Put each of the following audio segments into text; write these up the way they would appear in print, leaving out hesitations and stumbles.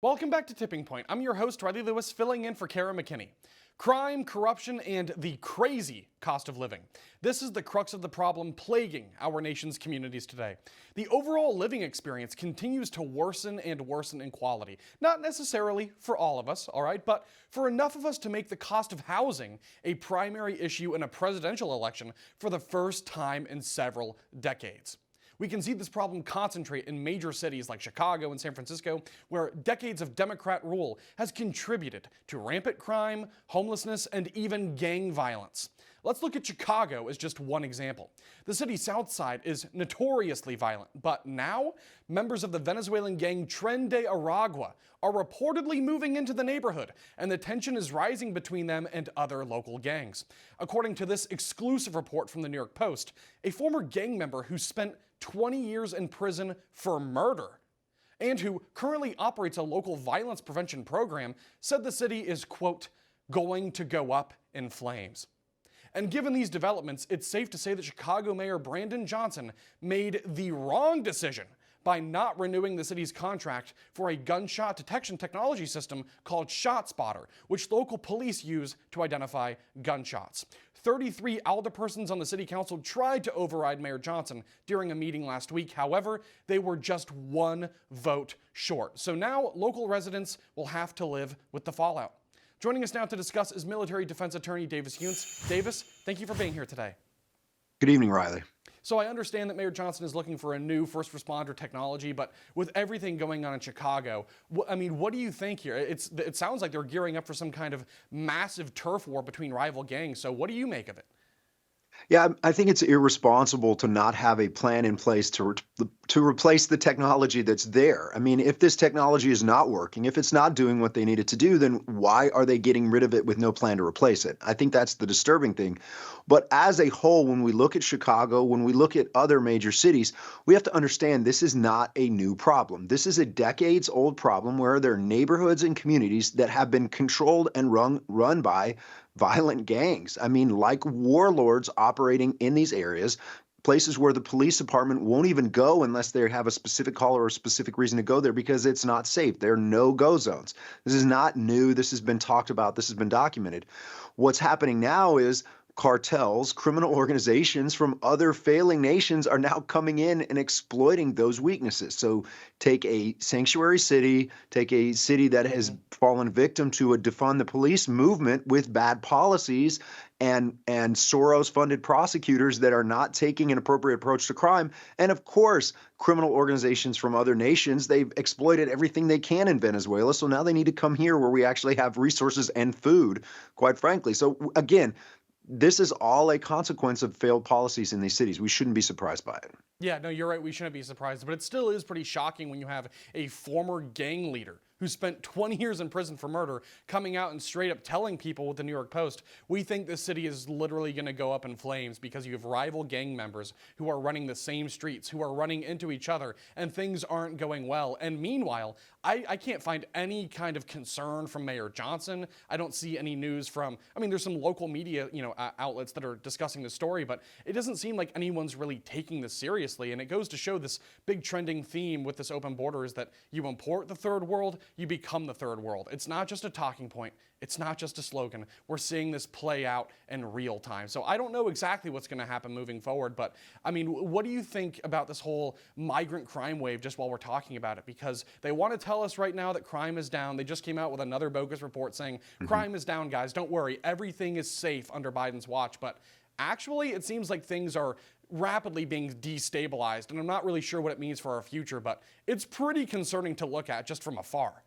Welcome back to Tipping Point. I'm your host, Riley Lewis, filling in for Kara McKinney. Crime, corruption, and the crazy cost of living. This is the crux of the problem plaguing our nation's communities today. The overall living experience continues to worsen and worsen in quality. Not necessarily for all of us, all right, but for enough of us to make the cost of housing a primary issue in a presidential election for the first time in several decades. We can see this problem concentrate in major cities like Chicago and San Francisco, where decades of Democrat rule has contributed to rampant crime, homelessness, and even gang violence. Let's look at Chicago as just one example. The city's south side is notoriously violent, but now members of the Venezuelan gang Tren de Aragua are reportedly moving into the neighborhood, and the tension is rising between them and other local gangs. According to this exclusive report from the New York Post, a former gang member who spent 20 years in prison for murder and who currently operates a local violence prevention program said the city is, quote, going to go up in flames. And given these developments, it's safe to say that Chicago Mayor Brandon Johnson made the wrong decision by not renewing the city's contract for a gunshot detection technology system called ShotSpotter, which local police use to identify gunshots. 33 alderpersons on the city council tried to override Mayor Johnson during a meeting last week. However, they were just one vote short. So now local residents will have to live with the fallout. Joining us now to discuss is military defense attorney Davis Younts. Davis, thank you for being here today. Good evening, Riley. So I understand that Mayor Johnson is looking for a new first responder technology, but with everything going on in Chicago, what do you think here? It sounds like they're gearing up for some kind of massive turf war between rival gangs. So what do you make of it? Yeah, I think it's irresponsible to not have a plan in place to replace the technology that's there. I mean, if this technology is not working, if it's not doing what they need it to do, then why are they getting rid of it with no plan to replace it? I think that's the disturbing thing. But as a whole, when we look at Chicago, when we look at other major cities, we have to understand this is not a new problem. This is a decades-old problem where there are neighborhoods and communities that have been controlled and run by violent gangs. I mean, like warlords operating in these areas, places where the police department won't even go unless they have a specific call or a specific reason to go there because it's not safe. There are no-go zones. This is not new. This has been talked about. This has been documented. What's happening now is cartels, criminal organizations from other failing nations are now coming in and exploiting those weaknesses. So take a sanctuary city, take a city that has fallen victim to a defund the police movement with bad policies and Soros-funded prosecutors that are not taking an appropriate approach to crime. And of course, criminal organizations from other nations, they've exploited everything they can in Venezuela. So now they need to come here where we actually have resources and food, quite frankly. So again, this is all a consequence of failed policies in these cities. We shouldn't be surprised by it. Yeah, no, you're right. We shouldn't be surprised, but it still is pretty shocking when you have a former gang leader who spent 20 years in prison for murder coming out and straight up telling people with the New York Post, we think this city is literally going to go up in flames because you have rival gang members who are running the same streets, who are running into each other, and things aren't going well. And meanwhile, I can't find any kind of concern from Mayor Johnson. I don't see any news from, there's some local media, outlets that are discussing the story, but it doesn't seem like anyone's really taking this seriously. And it goes to show this big trending theme with this open border is that you import the third world, you become the third world. It's not just a talking point. It's not just a slogan. We're seeing this play out in real time. So I don't know exactly what's going to happen moving forward, but what do you think about this whole migrant crime wave just while we're talking about it? Because they want to tell us right now that crime is down. They just came out with another bogus report saying crime is down, guys. Don't worry. Everything is safe under Biden's watch. But actually, it seems like things are rapidly being destabilized, and I'm not really sure what it means for our future, but it's pretty concerning to look at just from afar.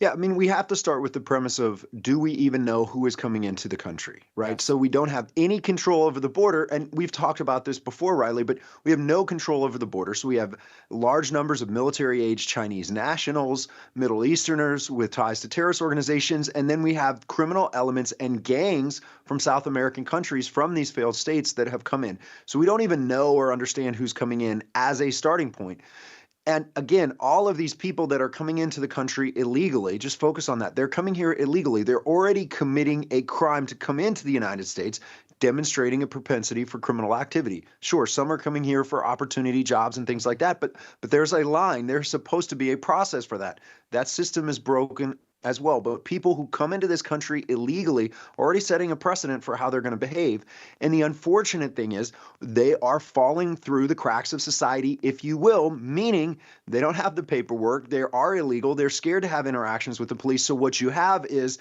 Yeah, we have to start with the premise of, do we even know who is coming into the country, right? Yes. So we don't have any control over the border, and we've talked about this before, Riley, but we have no control over the border. So we have large numbers of military-age Chinese nationals, Middle Easterners with ties to terrorist organizations, and then we have criminal elements and gangs from South American countries from these failed states that have come in. So we don't even know or understand who's coming in as a starting point. And again, all of these people that are coming into the country illegally, just focus on that. They're coming here illegally. They're already committing a crime to come into the United States, demonstrating a propensity for criminal activity. Sure, some are coming here for opportunity jobs and things like that, but there's a line. There's supposed to be a process for that. That system is broken as well. But people who come into this country illegally are already setting a precedent for how they're going to behave. And the unfortunate thing is they are falling through the cracks of society, if you will, meaning they don't have the paperwork, they are illegal, they're scared to have interactions with the police. So what you have is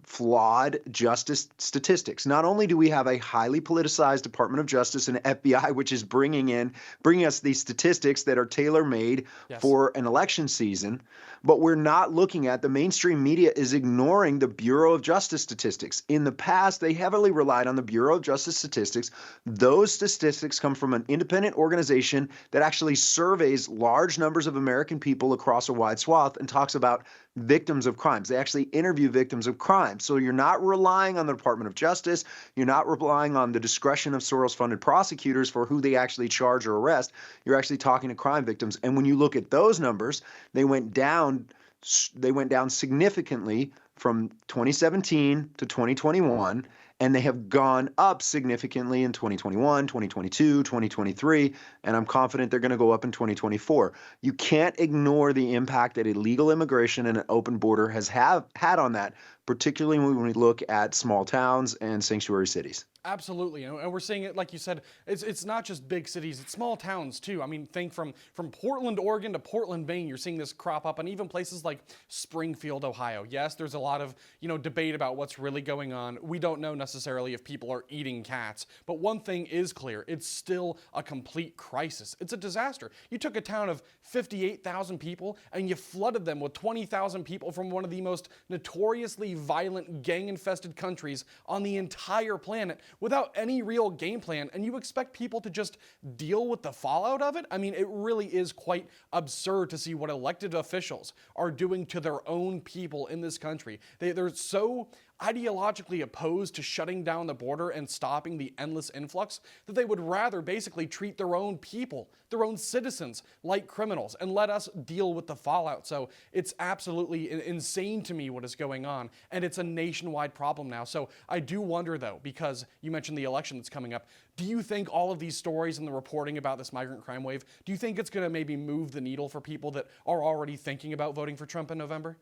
flawed justice statistics. Not only do we have a highly politicized Department of Justice and FBI, which is bringing us these statistics that are tailor-made for an election season, but we're not looking at the mainstream media is ignoring the Bureau of Justice statistics. In the past, they heavily relied on the Bureau of Justice statistics. Those statistics come from an independent organization that actually surveys large numbers of American people across a wide swath and talks about victims of crimes. They actually interview victims of crime. So you're not relying on the Department of Justice. You're not relying on the discretion of Soros-funded prosecutors for who they actually charge or arrest. You're actually talking to crime victims. And when you look at those numbers, they went down significantly from 2017 to 2021, and they have gone up significantly in 2021, 2022, 2023, and I'm confident they're going to go up in 2024. You can't ignore the impact that illegal immigration and an open border has had on that, particularly when we look at small towns and sanctuary cities. Absolutely, and we're seeing it, like you said, it's not just big cities, it's small towns too. I mean, think from Portland, Oregon to Portland, Maine, you're seeing this crop up, and even places like Springfield, Ohio. Yes, there's a lot of, debate about what's really going on. We don't know necessarily if people are eating cats, but one thing is clear, it's still a complete crisis. It's a disaster. You took a town of 58,000 people and you flooded them with 20,000 people from one of the most notoriously violent, gang-infested countries on the entire planet, without any real game plan, and you expect people to just deal with the fallout of it? I mean, it really is quite absurd to see what elected officials are doing to their own people in this country. They're so ideologically opposed to shutting down the border and stopping the endless influx that they would rather basically treat their own people, their own citizens, like criminals and let us deal with the fallout. So it's absolutely insane to me what is going on, and it's a nationwide problem now. So I do wonder, though, because you mentioned the election that's coming up, do you think all of these stories and the reporting about this migrant crime wave, do you think it's going to maybe move the needle for people that are already thinking about voting for Trump in November?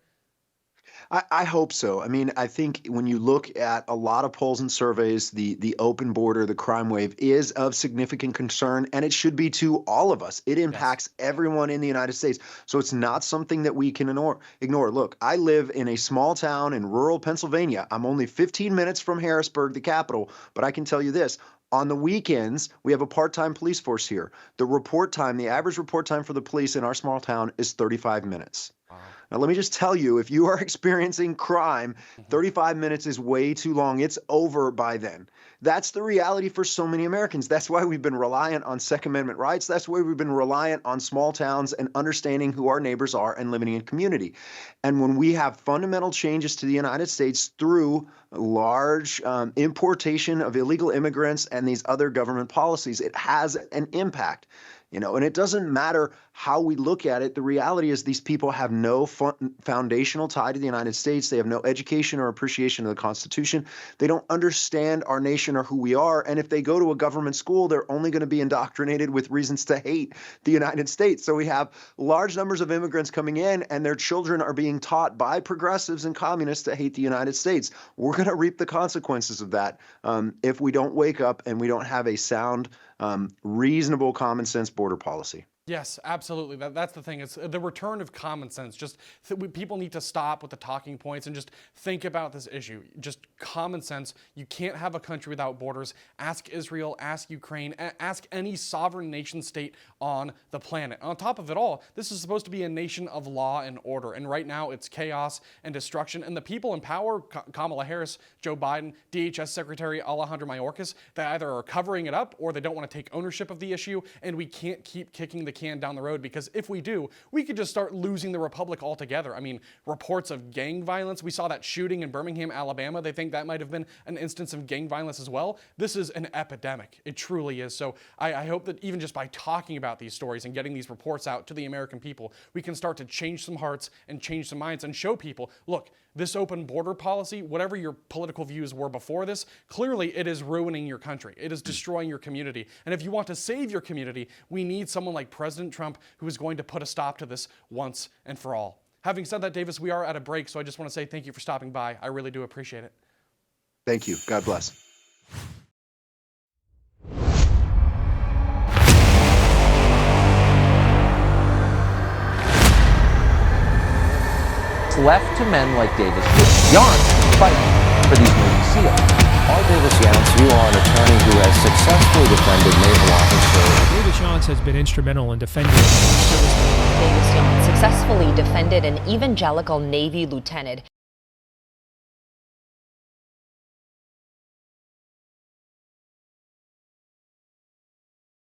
I hope so. I mean, I think when you look at a lot of polls and surveys, the open border, the crime wave is of significant concern, and it should be to all of us. It impacts everyone in the United States. So it's not something that we can ignore. Look, I live in a small town in rural Pennsylvania. I'm only 15 minutes from Harrisburg, the capital, but I can tell you this. On the weekends, we have a part-time police force here. The average report time for the police in our small town is 35 minutes. Now, let me just tell you, if you are experiencing crime, 35 minutes is way too long. It's over by then. That's the reality for so many Americans. That's why we've been reliant on Second Amendment rights. That's why we've been reliant on small towns and understanding who our neighbors are and living in community. And when we have fundamental changes to the United States through large importation of illegal immigrants and these other government policies, it has an impact. And it doesn't matter how we look at it. The reality is these people have no foundational tie to the United States. They have no education or appreciation of the Constitution. They don't understand our nation or who we are. And if they go to a government school, they're only going to be indoctrinated with reasons to hate the United States. So we have large numbers of immigrants coming in, and their children are being taught by progressives and communists to hate the United States. We're going to reap the consequences of that if we don't wake up and we don't have a sound, reasonable, common sense border policy. Yes, absolutely. That's the thing. It's the return of common sense. Just people need to stop with the talking points and just think about this issue. Just common sense. You can't have a country without borders. Ask Israel, ask Ukraine, ask any sovereign nation state on the planet. On top of it all, this is supposed to be a nation of law and order. And right now it's chaos and destruction. And the people in power, Kamala Harris, Joe Biden, DHS Secretary Alejandro Mayorkas, they either are covering it up or they don't want to take ownership of the issue. And we can't keep kicking the can down the road, because if we do, we could just start losing the republic altogether. I mean, reports of gang violence. We saw that shooting in Birmingham, Alabama. They think that might have been an instance of gang violence as well. This is an epidemic. It truly is. So I hope that even just by talking about these stories and getting these reports out to the American people, we can start to change some hearts and change some minds and show people, look, This open border policy, whatever your political views were before this, clearly it is ruining your country. It is destroying your community. And if you want to save your community, we need someone like President Trump who is going to put a stop to this once and for all. Having said that, Davis, we are at a break, so I just want to say thank you for stopping by. I really do appreciate it. Thank you. God bless. Left to men like Davis Younts fighting for these Navy SEALs. Paul Davis Younts, you are an attorney who has successfully defended naval officers. Davis Younts has been instrumental in defending Davis Younts successfully defended an evangelical Navy lieutenant